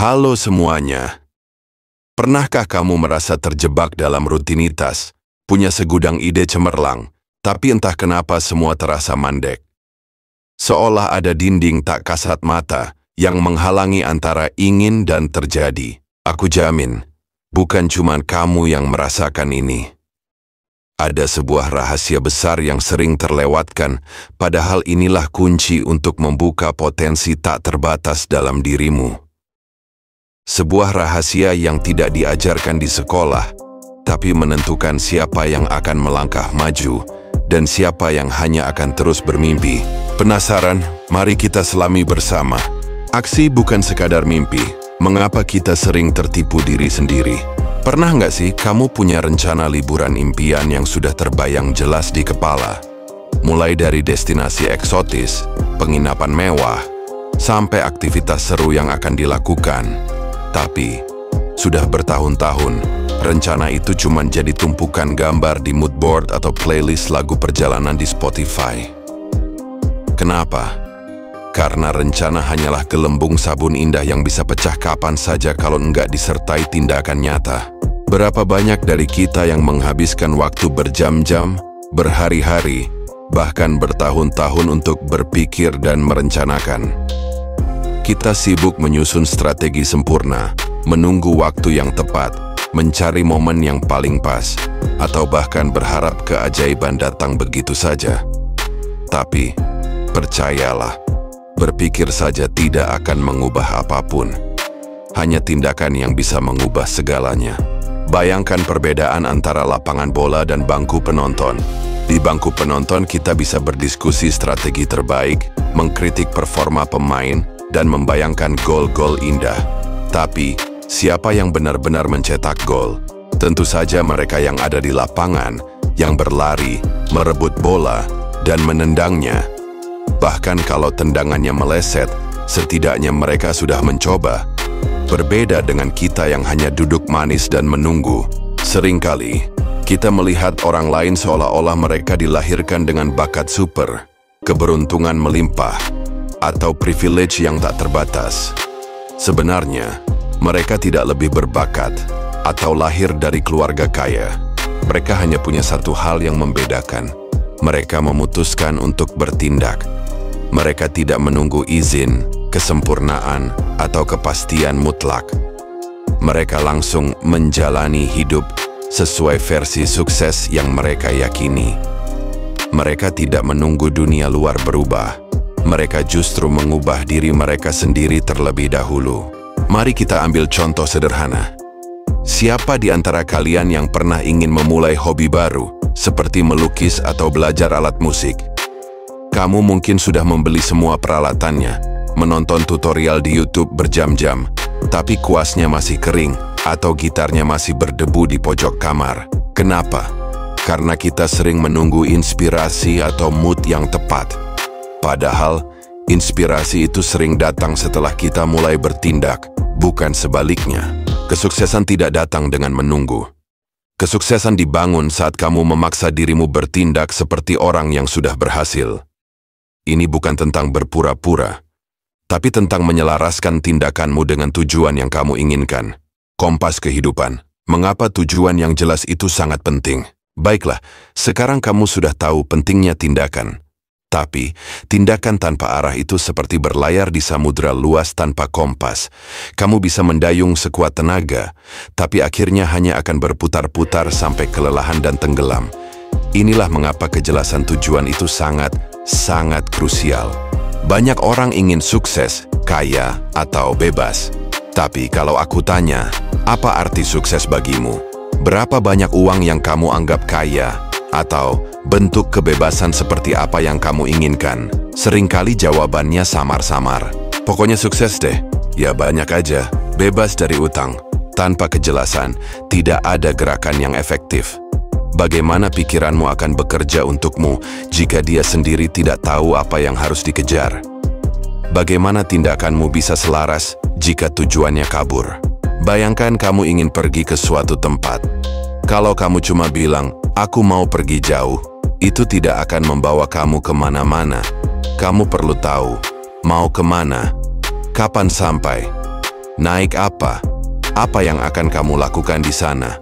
Halo semuanya. Pernahkah kamu merasa terjebak dalam rutinitas, punya segudang ide cemerlang, tapi entah kenapa semua terasa mandek? Seolah ada dinding tak kasat mata yang menghalangi antara ingin dan terjadi. Aku jamin, bukan cuma kamu yang merasakan ini. Ada sebuah rahasia besar yang sering terlewatkan, padahal inilah kunci untuk membuka potensi tak terbatas dalam dirimu. Sebuah rahasia yang tidak diajarkan di sekolah, tapi menentukan siapa yang akan melangkah maju dan siapa yang hanya akan terus bermimpi. Penasaran? Mari kita selami bersama. Aksi bukan sekadar mimpi. Mengapa kita sering tertipu diri sendiri? Pernah nggak sih kamu punya rencana liburan impian yang sudah terbayang jelas di kepala? Mulai dari destinasi eksotis, penginapan mewah, sampai aktivitas seru yang akan dilakukan. Tapi, sudah bertahun-tahun, rencana itu cuma jadi tumpukan gambar di mood board atau playlist lagu perjalanan di Spotify. Kenapa? Karena rencana hanyalah gelembung sabun indah yang bisa pecah kapan saja kalau enggak disertai tindakan nyata. Berapa banyak dari kita yang menghabiskan waktu berjam-jam, berhari-hari, bahkan bertahun-tahun untuk berpikir dan merencanakan. Kita sibuk menyusun strategi sempurna, menunggu waktu yang tepat, mencari momen yang paling pas, atau bahkan berharap keajaiban datang begitu saja. Tapi, percayalah, berpikir saja tidak akan mengubah apapun. Hanya tindakan yang bisa mengubah segalanya. Bayangkan perbedaan antara lapangan bola dan bangku penonton. Di bangku penonton kita bisa berdiskusi strategi terbaik, mengkritik performa pemain, dan membayangkan gol-gol indah. Tapi, siapa yang benar-benar mencetak gol? Tentu saja mereka yang ada di lapangan, yang berlari, merebut bola, dan menendangnya. Bahkan kalau tendangannya meleset, setidaknya mereka sudah mencoba. Berbeda dengan kita yang hanya duduk manis dan menunggu. Seringkali, kita melihat orang lain seolah-olah mereka dilahirkan dengan bakat super, keberuntungan melimpah, atau privilege yang tak terbatas. Sebenarnya, mereka tidak lebih berbakat atau lahir dari keluarga kaya. Mereka hanya punya satu hal yang membedakan. Mereka memutuskan untuk bertindak. Mereka tidak menunggu izin, kesempurnaan, atau kepastian mutlak. Mereka langsung menjalani hidup sesuai versi sukses yang mereka yakini. Mereka tidak menunggu dunia luar berubah. Mereka justru mengubah diri mereka sendiri terlebih dahulu. Mari kita ambil contoh sederhana. Siapa di antara kalian yang pernah ingin memulai hobi baru, seperti melukis atau belajar alat musik? Kamu mungkin sudah membeli semua peralatannya, menonton tutorial di YouTube berjam-jam, tapi kuasnya masih kering, atau gitarnya masih berdebu di pojok kamar. Kenapa? Karena kita sering menunggu inspirasi atau mood yang tepat. Padahal, inspirasi itu sering datang setelah kita mulai bertindak, bukan sebaliknya. Kesuksesan tidak datang dengan menunggu. Kesuksesan dibangun saat kamu memaksa dirimu bertindak seperti orang yang sudah berhasil. Ini bukan tentang berpura-pura, tapi tentang menyelaraskan tindakanmu dengan tujuan yang kamu inginkan. Kompas kehidupan. Mengapa tujuan yang jelas itu sangat penting? Baiklah, sekarang kamu sudah tahu pentingnya tindakan. Tapi, tindakan tanpa arah itu seperti berlayar di samudera luas tanpa kompas. Kamu bisa mendayung sekuat tenaga, tapi akhirnya hanya akan berputar-putar sampai kelelahan dan tenggelam. Inilah mengapa kejelasan tujuan itu sangat krusial. Banyak orang ingin sukses, kaya, atau bebas. Tapi kalau aku tanya, apa arti sukses bagimu? Berapa banyak uang yang kamu anggap kaya? Atau bentuk kebebasan seperti apa yang kamu inginkan? Seringkali jawabannya samar-samar. Pokoknya sukses deh. Ya banyak aja. Bebas dari utang. Tanpa kejelasan, tidak ada gerakan yang efektif. Bagaimana pikiranmu akan bekerja untukmu jika dia sendiri tidak tahu apa yang harus dikejar? Bagaimana tindakanmu bisa selaras jika tujuannya kabur? Bayangkan kamu ingin pergi ke suatu tempat. Kalau kamu cuma bilang, "Aku mau pergi jauh," itu tidak akan membawa kamu kemana-mana. Kamu perlu tahu, mau kemana, kapan sampai, Naik apa? Apa yang akan kamu lakukan di sana?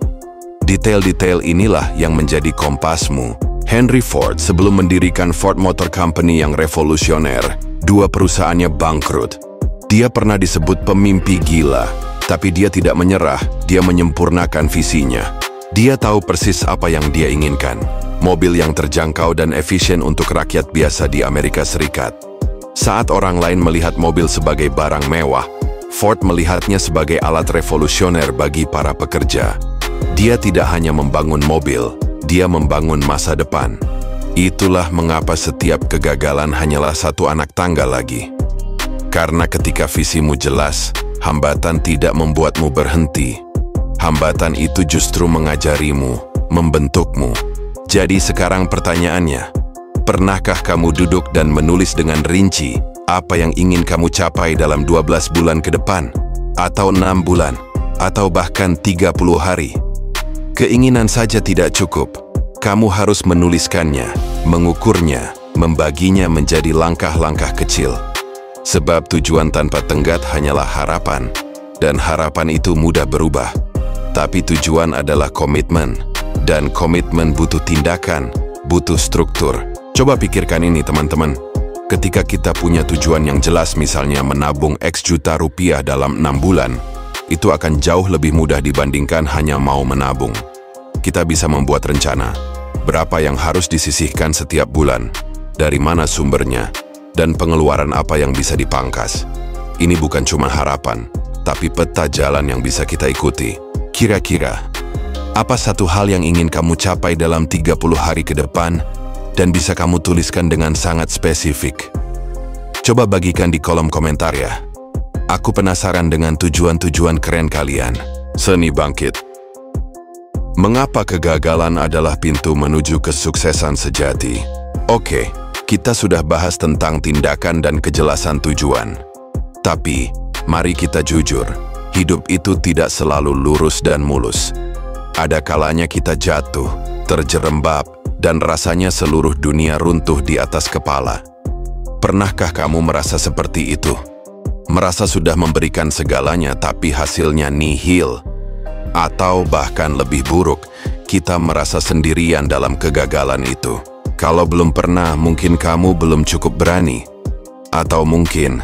Detail-detail inilah yang menjadi kompasmu. Henry Ford sebelum mendirikan Ford Motor Company yang revolusioner, 2 perusahaannya bangkrut. Dia pernah disebut pemimpi gila, tapi dia tidak menyerah, dia menyempurnakan visinya. Dia tahu persis apa yang dia inginkan. Mobil yang terjangkau dan efisien untuk rakyat biasa di Amerika Serikat. Saat orang lain melihat mobil sebagai barang mewah, Ford melihatnya sebagai alat revolusioner bagi para pekerja. Dia tidak hanya membangun mobil, dia membangun masa depan. Itulah mengapa setiap kegagalan hanyalah satu anak tangga lagi. Karena ketika visimu jelas, hambatan tidak membuatmu berhenti. Hambatan itu justru mengajarimu, membentukmu. Jadi sekarang pertanyaannya, pernahkah kamu duduk dan menulis dengan rinci apa yang ingin kamu capai dalam 12 bulan ke depan? Atau 6 bulan? Atau bahkan 30 hari? Keinginan saja tidak cukup. Kamu harus menuliskannya, mengukurnya, membaginya menjadi langkah-langkah kecil. Sebab tujuan tanpa tenggat hanyalah harapan, dan harapan itu mudah berubah. Tapi tujuan adalah komitmen, dan komitmen butuh tindakan, butuh struktur. Coba pikirkan ini teman-teman. Ketika kita punya tujuan yang jelas, misalnya menabung X juta rupiah dalam 6 bulan, itu akan jauh lebih mudah dibandingkan hanya mau menabung. Kita bisa membuat rencana, berapa yang harus disisihkan setiap bulan, dari mana sumbernya, dan pengeluaran apa yang bisa dipangkas. Ini bukan cuma harapan, tapi peta jalan yang bisa kita ikuti. Kira-kira, apa satu hal yang ingin kamu capai dalam 30 hari ke depan, dan bisa kamu tuliskan dengan sangat spesifik? Coba bagikan di kolom komentar ya. Aku penasaran dengan tujuan-tujuan keren kalian. Seni bangkit. Mengapa kegagalan adalah pintu menuju kesuksesan sejati? Oke, kita sudah bahas tentang tindakan dan kejelasan tujuan. Tapi, mari kita jujur, hidup itu tidak selalu lurus dan mulus. Ada kalanya kita jatuh, terjerembab, dan rasanya seluruh dunia runtuh di atas kepala. Pernahkah kamu merasa seperti itu? Merasa sudah memberikan segalanya tapi hasilnya nihil? Atau bahkan lebih buruk, kita merasa sendirian dalam kegagalan itu. Kalau belum pernah, mungkin kamu belum cukup berani. Atau mungkin,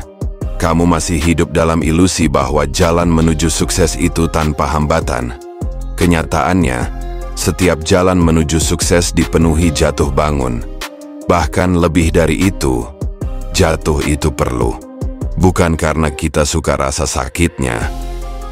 kamu masih hidup dalam ilusi bahwa jalan menuju sukses itu tanpa hambatan. Kenyataannya, setiap jalan menuju sukses dipenuhi jatuh bangun. Bahkan lebih dari itu, jatuh itu perlu. Bukan karena kita suka rasa sakitnya,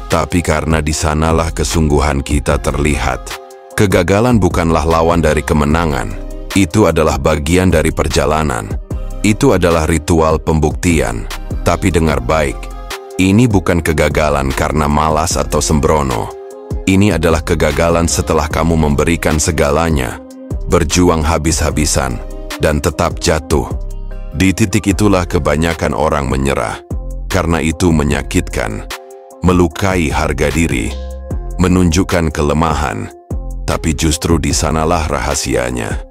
tapi karena di sanalah kesungguhan kita terlihat. Kegagalan bukanlah lawan dari kemenangan. Itu adalah bagian dari perjalanan. Itu adalah ritual pembuktian. Tapi dengar baik, ini bukan kegagalan karena malas atau sembrono. Ini adalah kegagalan setelah kamu memberikan segalanya, berjuang habis-habisan, dan tetap jatuh. Di titik itulah kebanyakan orang menyerah. Karena itu menyakitkan, melukai harga diri, menunjukkan kelemahan. Tapi justru di sanalah rahasianya.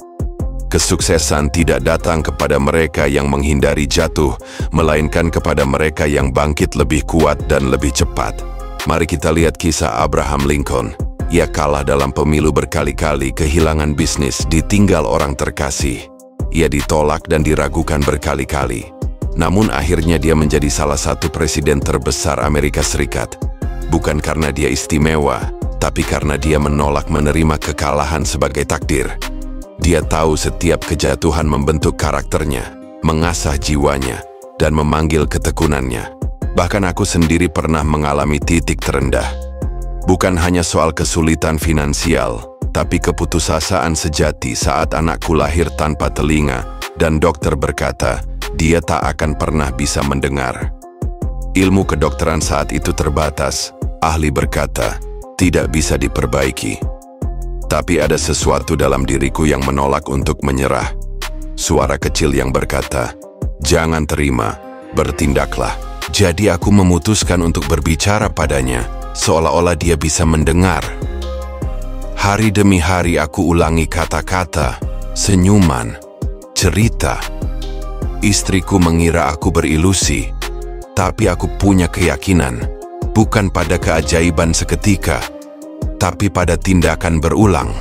Kesuksesan tidak datang kepada mereka yang menghindari jatuh, melainkan kepada mereka yang bangkit lebih kuat dan lebih cepat. Mari kita lihat kisah Abraham Lincoln. Ia kalah dalam pemilu berkali-kali, kehilangan bisnis, ditinggal orang terkasih. Ia ditolak dan diragukan berkali-kali. Namun akhirnya dia menjadi salah satu presiden terbesar Amerika Serikat. Bukan karena dia istimewa, tapi karena dia menolak menerima kekalahan sebagai takdir. Dia tahu setiap kejatuhan membentuk karakternya, mengasah jiwanya, dan memanggil ketekunannya. Bahkan aku sendiri pernah mengalami titik terendah. Bukan hanya soal kesulitan finansial, tapi keputusasaan sejati saat anakku lahir tanpa telinga, dan dokter berkata, dia tak akan pernah bisa mendengar. Ilmu kedokteran saat itu terbatas, ahli berkata, tidak bisa diperbaiki. Tapi ada sesuatu dalam diriku yang menolak untuk menyerah. Suara kecil yang berkata, jangan terima, bertindaklah. Jadi aku memutuskan untuk berbicara padanya, seolah-olah dia bisa mendengar. Hari demi hari aku ulangi kata-kata, senyuman, cerita. Istriku mengira aku berilusi, tapi aku punya keyakinan. bukan pada keajaiban seketika, tapi pada tindakan berulang.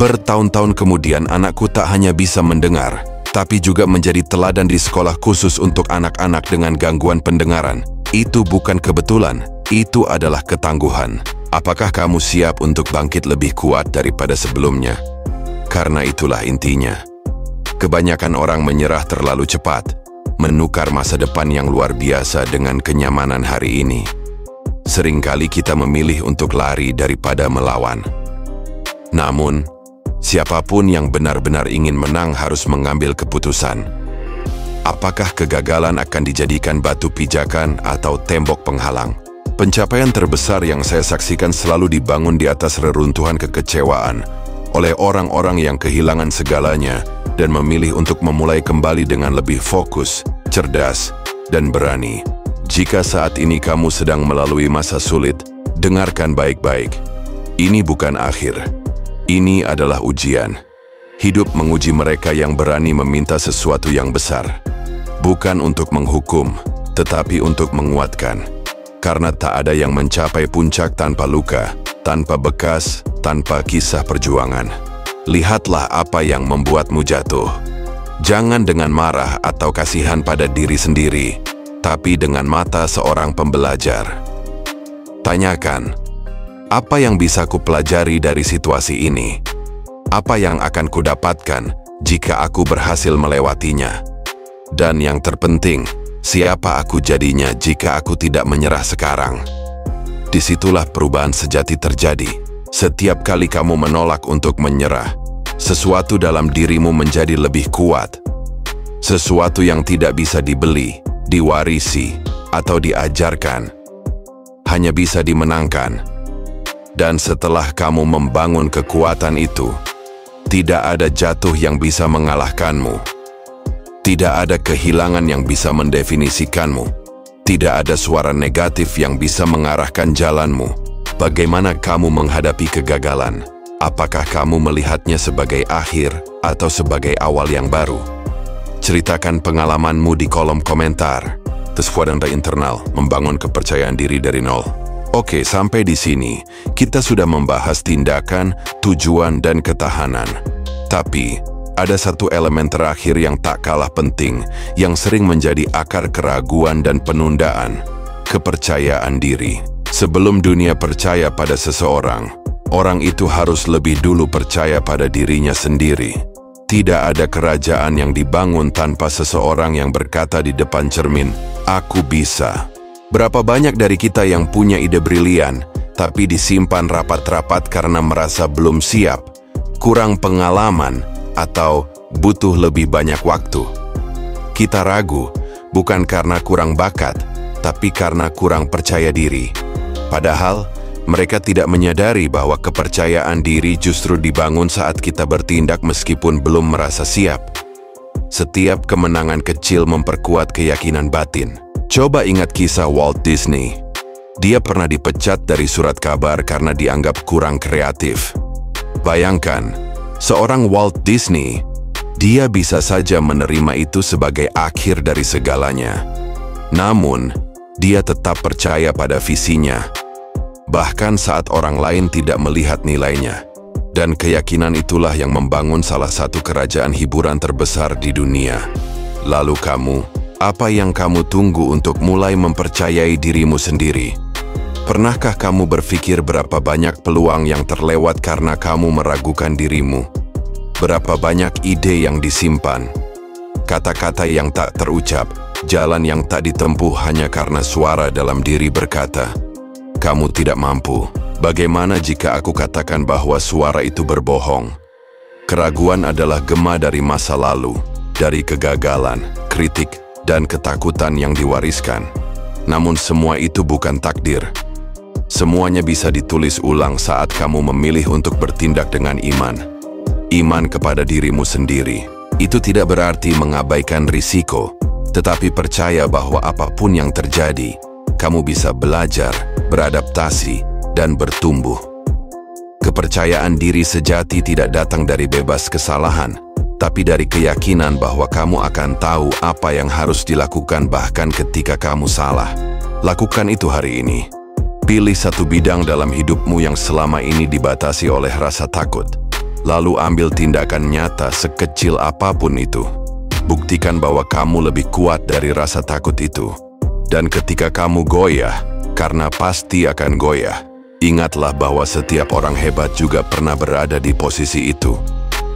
Bertahun-tahun kemudian anakku tak hanya bisa mendengar, tapi juga menjadi teladan di sekolah khusus untuk anak-anak dengan gangguan pendengaran. Itu bukan kebetulan, itu adalah ketangguhan. Apakah kamu siap untuk bangkit lebih kuat daripada sebelumnya? Karena itulah intinya. Kebanyakan orang menyerah terlalu cepat, menukar masa depan yang luar biasa dengan kenyamanan hari ini. Seringkali kita memilih untuk lari daripada melawan. Namun, siapapun yang benar-benar ingin menang harus mengambil keputusan. Apakah kegagalan akan dijadikan batu pijakan atau tembok penghalang? Pencapaian terbesar yang saya saksikan selalu dibangun di atas reruntuhan kekecewaan oleh orang-orang yang kehilangan segalanya dan memilih untuk memulai kembali dengan lebih fokus, cerdas, dan berani. Jika saat ini kamu sedang melalui masa sulit, dengarkan baik-baik. Ini bukan akhir. Ini adalah ujian. Hidup menguji mereka yang berani meminta sesuatu yang besar. Bukan untuk menghukum, tetapi untuk menguatkan. Karena tak ada yang mencapai puncak tanpa luka, tanpa bekas, tanpa kisah perjuangan. Lihatlah apa yang membuatmu jatuh. Jangan dengan marah atau kasihan pada diri sendiri, tapi dengan mata seorang pembelajar. Tanyakan, apa yang bisa kupelajari dari situasi ini? Apa yang akan kudapatkan jika aku berhasil melewatinya? Dan yang terpenting, siapa aku jadinya jika aku tidak menyerah sekarang? Disitulah perubahan sejati terjadi. Setiap kali kamu menolak untuk menyerah, sesuatu dalam dirimu menjadi lebih kuat. Sesuatu yang tidak bisa dibeli, diwarisi, atau diajarkan, hanya bisa dimenangkan. Dan setelah kamu membangun kekuatan itu, tidak ada jatuh yang bisa mengalahkanmu. Tidak ada kehilangan yang bisa mendefinisikanmu. Tidak ada suara negatif yang bisa mengarahkan jalanmu. Bagaimana kamu menghadapi kegagalan? Apakah kamu melihatnya sebagai akhir atau sebagai awal yang baru? Ceritakan pengalamanmu di kolom komentar. Tesfuadanda internal, membangun kepercayaan diri dari nol. Oke, sampai di sini kita sudah membahas tindakan, tujuan, dan ketahanan. Tapi ada satu elemen terakhir yang tak kalah penting, yang sering menjadi akar keraguan dan penundaan: kepercayaan diri. Sebelum dunia percaya pada seseorang, orang itu harus lebih dulu percaya pada dirinya sendiri. Tidak ada kerajaan yang dibangun tanpa seseorang yang berkata di depan cermin, "Aku bisa." Berapa banyak dari kita yang punya ide brilian, tapi disimpan rapat-rapat karena merasa belum siap, kurang pengalaman, atau butuh lebih banyak waktu. Kita ragu, bukan karena kurang bakat, tapi karena kurang percaya diri. Padahal, mereka tidak menyadari bahwa kepercayaan diri justru dibangun saat kita bertindak meskipun belum merasa siap. Setiap kemenangan kecil memperkuat keyakinan batin. Coba ingat kisah Walt Disney. Dia pernah dipecat dari surat kabar karena dianggap kurang kreatif. Bayangkan, seorang Walt Disney, dia bisa saja menerima itu sebagai akhir dari segalanya. Namun, dia tetap percaya pada visinya, bahkan saat orang lain tidak melihat nilainya. Dan keyakinan itulah yang membangun salah satu kerajaan hiburan terbesar di dunia. Lalu kamu, apa yang kamu tunggu untuk mulai mempercayai dirimu sendiri? Pernahkah kamu berpikir berapa banyak peluang yang terlewat karena kamu meragukan dirimu? Berapa banyak ide yang disimpan? Kata-kata yang tak terucap, jalan yang tak ditempuh hanya karena suara dalam diri berkata, "Kamu tidak mampu." Bagaimana jika aku katakan bahwa suara itu berbohong? Keraguan adalah gema dari masa lalu, dari kegagalan, kritik, dan ketakutan yang diwariskan. Namun semua itu bukan takdir. Semuanya bisa ditulis ulang saat kamu memilih untuk bertindak dengan iman. Iman kepada dirimu sendiri. Itu tidak berarti mengabaikan risiko, tetapi percaya bahwa apapun yang terjadi, kamu bisa belajar, beradaptasi, dan bertumbuh. Kepercayaan diri sejati tidak datang dari bebas kesalahan, tapi dari keyakinan bahwa kamu akan tahu apa yang harus dilakukan bahkan ketika kamu salah. Lakukan itu hari ini. Pilih satu bidang dalam hidupmu yang selama ini dibatasi oleh rasa takut. Lalu ambil tindakan nyata sekecil apapun itu. Buktikan bahwa kamu lebih kuat dari rasa takut itu. Dan ketika kamu goyah, karena pasti akan goyah, ingatlah bahwa setiap orang hebat juga pernah berada di posisi itu.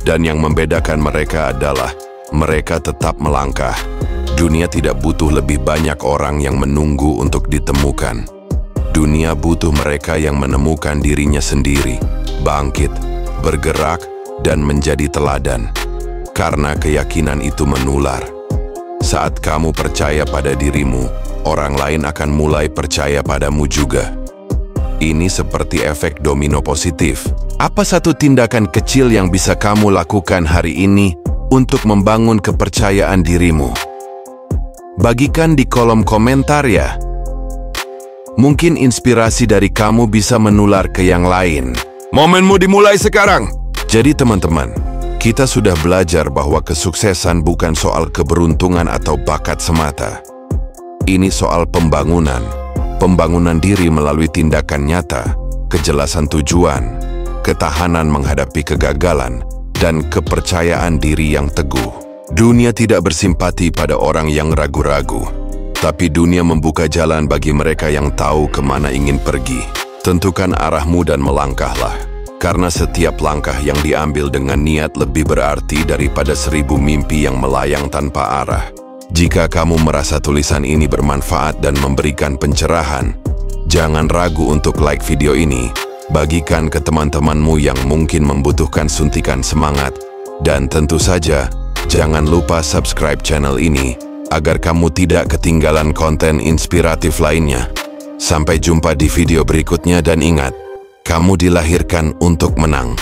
Dan yang membedakan mereka adalah mereka tetap melangkah. Dunia tidak butuh lebih banyak orang yang menunggu untuk ditemukan. Dunia butuh mereka yang menemukan dirinya sendiri, bangkit, bergerak, dan menjadi teladan. Karena keyakinan itu menular. Saat kamu percaya pada dirimu, orang lain akan mulai percaya padamu juga. Ini seperti efek domino positif. Apa satu tindakan kecil yang bisa kamu lakukan hari ini untuk membangun kepercayaan dirimu? Bagikan di kolom komentar ya. Mungkin inspirasi dari kamu bisa menular ke yang lain. Momenmu dimulai sekarang. Jadi teman-teman, kita sudah belajar bahwa kesuksesan bukan soal keberuntungan atau bakat semata. Ini soal pembangunan. Pembangunan diri melalui tindakan nyata, kejelasan tujuan, ketahanan menghadapi kegagalan, dan kepercayaan diri yang teguh. Dunia tidak bersimpati pada orang yang ragu-ragu, tapi dunia membuka jalan bagi mereka yang tahu kemana ingin pergi. Tentukan arahmu dan melangkahlah, karena setiap langkah yang diambil dengan niat lebih berarti daripada 1000 mimpi yang melayang tanpa arah. Jika kamu merasa tulisan ini bermanfaat dan memberikan pencerahan, jangan ragu untuk like video ini, bagikan ke teman-temanmu yang mungkin membutuhkan suntikan semangat, dan tentu saja, jangan lupa subscribe channel ini, agar kamu tidak ketinggalan konten inspiratif lainnya. Sampai jumpa di video berikutnya dan ingat, kamu dilahirkan untuk menang.